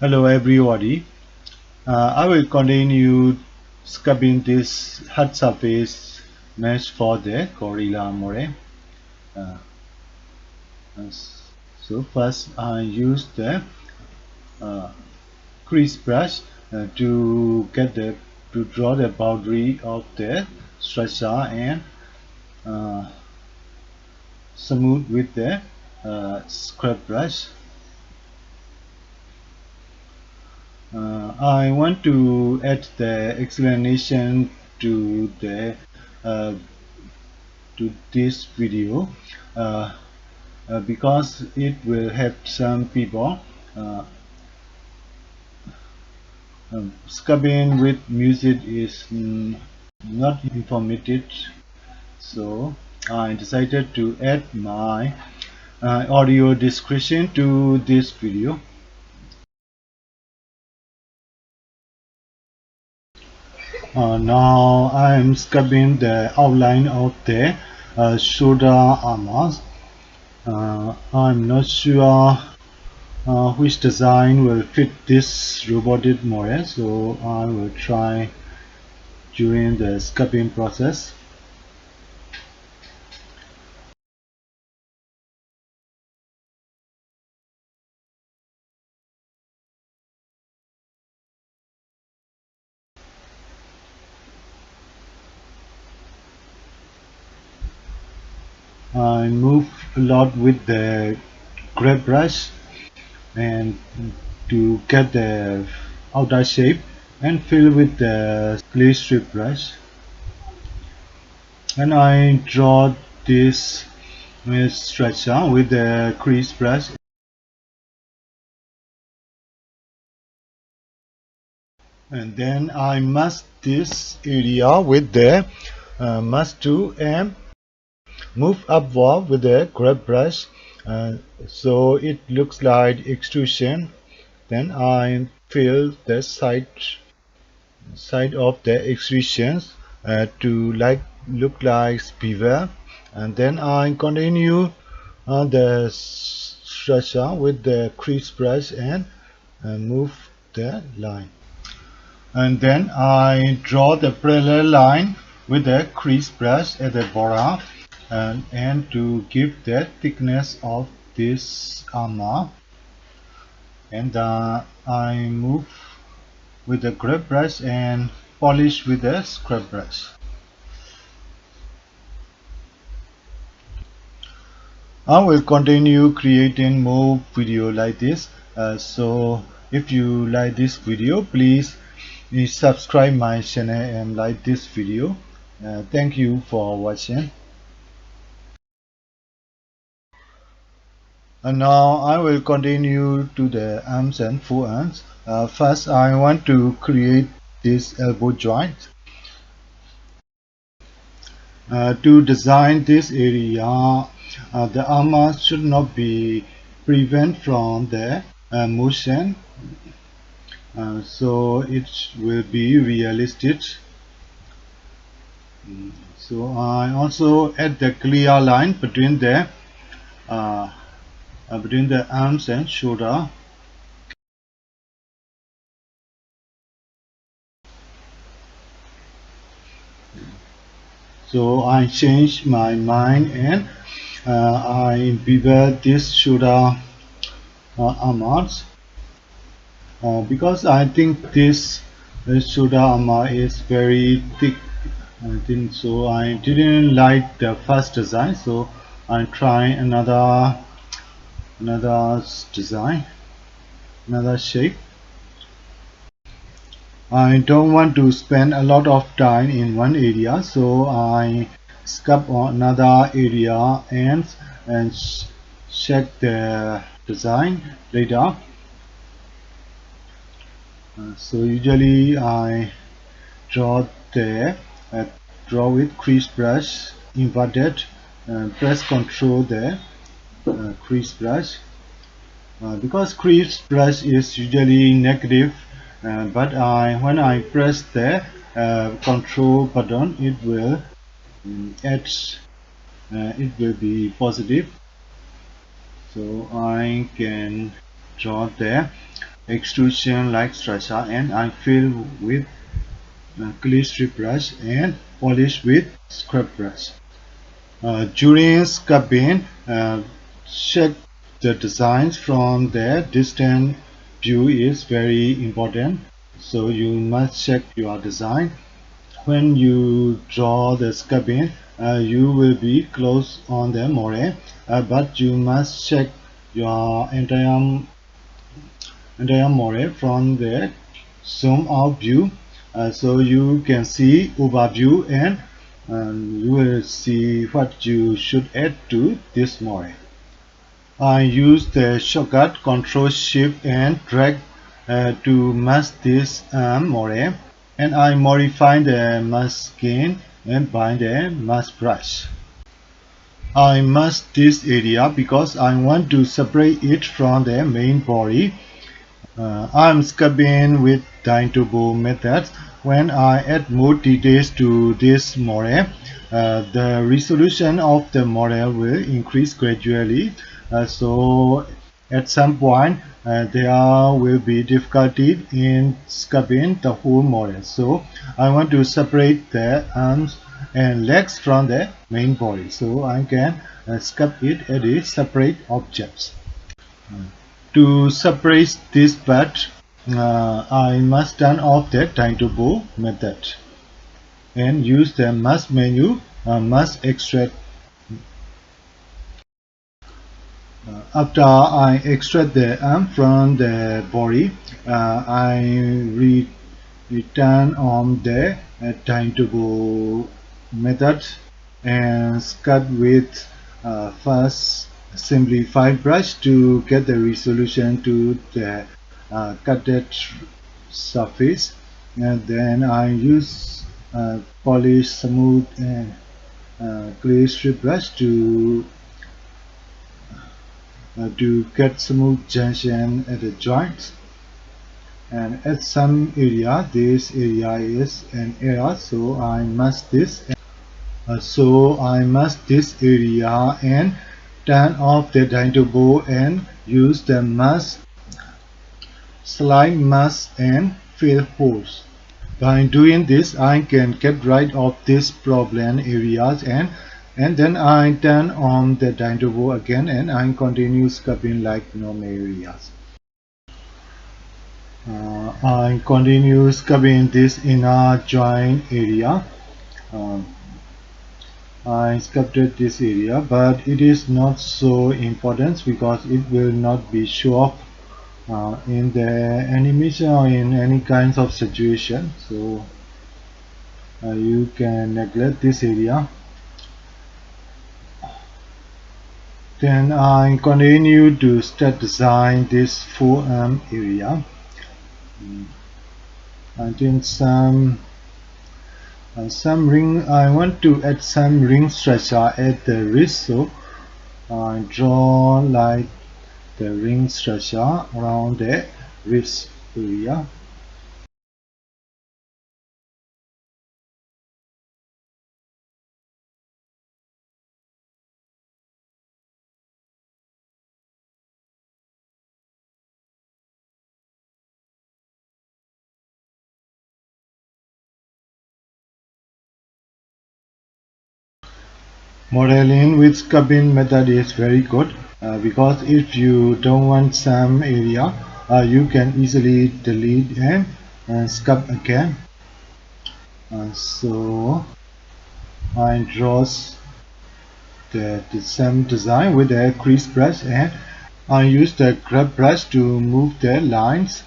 Hello everybody. I will continue sculpting this hard surface mesh for the gorilla more. Uh, so first I use the uh, crease brush to draw the boundary of the structure and uh, smooth with the scrub brush. I want to add the explanation to the uh, to this video uh, because it will help some people. uh, Scubbing with music is not informative, so I decided to add my audio description to this video. Now I am scubbing the outline of the shoulder armors. I'm not sure which design will fit this robotic model, so I will try during the sculpting process. I move a lot with the grab brush and to get the outer shape and fill with the clay strip brush, and I draw this structure with the crease brush, and then I mask this area with the mask tool and move upward with the grab brush so it looks like extrusion. Then I fill the side of the extrusions to look like beaver, and then I continue the structure with the crease brush and move the line, and then I draw the parallel line with the crease brush at the bottom and to give the thickness of this armor, and I move with the grab brush and polish with the scrub brush. I will continue creating more video like this, so if you like this video, please subscribe my channel and like this video. Thank you for watching. And now I will continue to the arms and forearms. First I want to create this elbow joint. To design this area, the armor should not be prevent from the motion, so it will be realistic. So I also add the clear line uh, between the arms and shoulder. So I changed my mind and I bevel this shoulder armors because I think this shoulder armor is very thick. I think so. I didn't like the first design, so I try another design, another shape. I don't want to spend a lot of time in one area, so I sculpt on another area and check the design later. So usually I draw there, draw with crease brush inverted, press Ctrl there, crease brush. Because crease brush is usually negative, but when I press the control button, it will add, it will be positive. So I can draw there. extrusion like structure, and I fill with clay strip brush and polish with scrub brush. During sculpting, check the designs from the distant view is very important. So you must check your design. When you draw the sculpting, you will be close on the model, but you must check your entire model from the zoom out view, so you can see overview, and you will see what you should add to this model. I use the shortcut Ctrl Shift and drag to mask this model, and I modify the mask skin and bind the mask brush. I mask this area because I want to separate it from the main body. I'm sculpting with Dynturbo methods. When I add more details to this model, the resolution of the model will increase gradually. So at some point, there will be difficulty in sculpting the whole model. So I want to separate the arms and legs from the main body, so I can sculpt it as a separate objects. To separate this part, I must turn off the Dynturbo method and use the mask menu, mask extract. After I extract the arm from the body, I return on the Dynturbo method and sculpt with first simplified brush to get the resolution to the cutted surface, and then I use polish smooth and clay strip brush to get smooth junction at the joints. And at some area, this area is an error, so I mask this. Area and turn off the Dynturbo and use the mask, slide mask and fill holes. By doing this, I can get rid of these problem areas, and then I turn on the Dynturbo again and I continue sculpting like normal areas. I continue sculpting this inner joint area. I sculpted this area, but it is not so important because it will not be show up in the animation or in any kinds of situation. So you can neglect this area. Then I continue to start design this forearm area. And then some ring. I want to add some ring structure at the wrist, so I draw like the ring structure around the wrist area. Modeling with sculpting method is very good because if you don't want some area, you can easily delete and sculpt again. So I draw the same design with a crease brush, and I use the grab brush to move the lines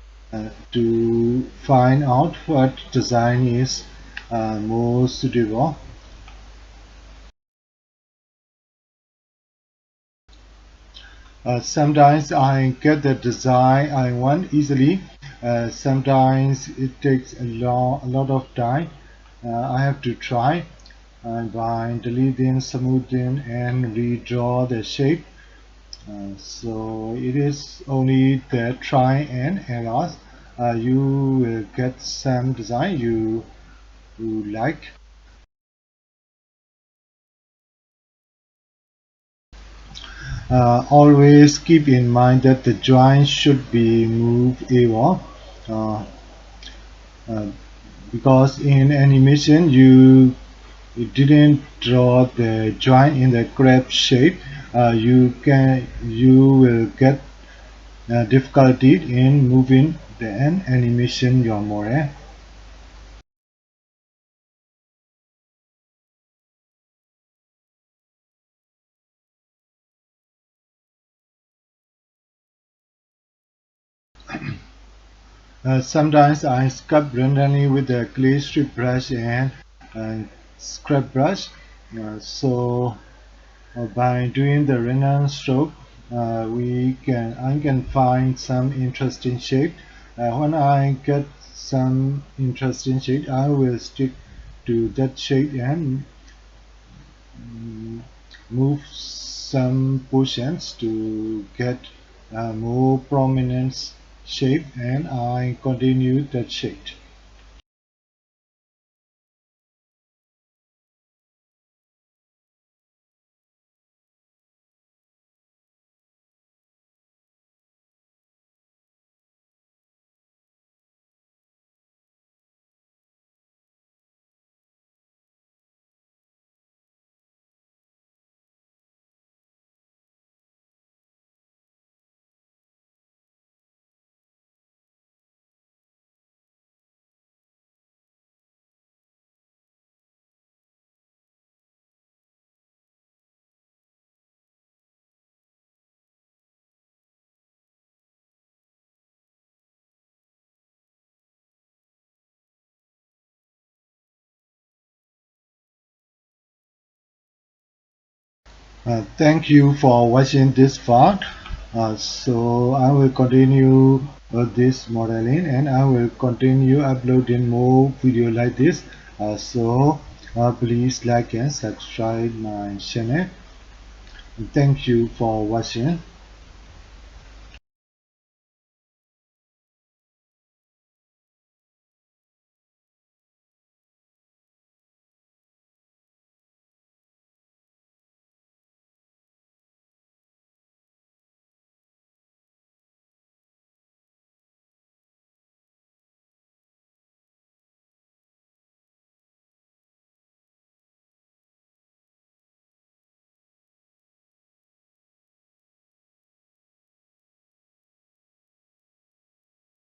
to find out what design is more suitable. Sometimes I get the design I want easily. Sometimes it takes a lot of time. I have to try by deleting, smoothing, and redraw the shape. So it is only the try and errors. You will get some design you like. Always keep in mind that the joint should be movable, uh, uh, because in animation you didn't draw the joint in the crab shape. You will get difficulty in moving the animation your more. Sometimes I sculpt randomly with a clay strip brush and uh, scrap brush. By doing the random stroke, I can find some interesting shape. When I get some interesting shape, I will stick to that shape and mm, move some portions to get a more prominent shape, and I continue that shape. Thank you for watching this part. So I will continue this modeling, and I will continue uploading more video like this. Please like and subscribe my channel. Thank you for watching.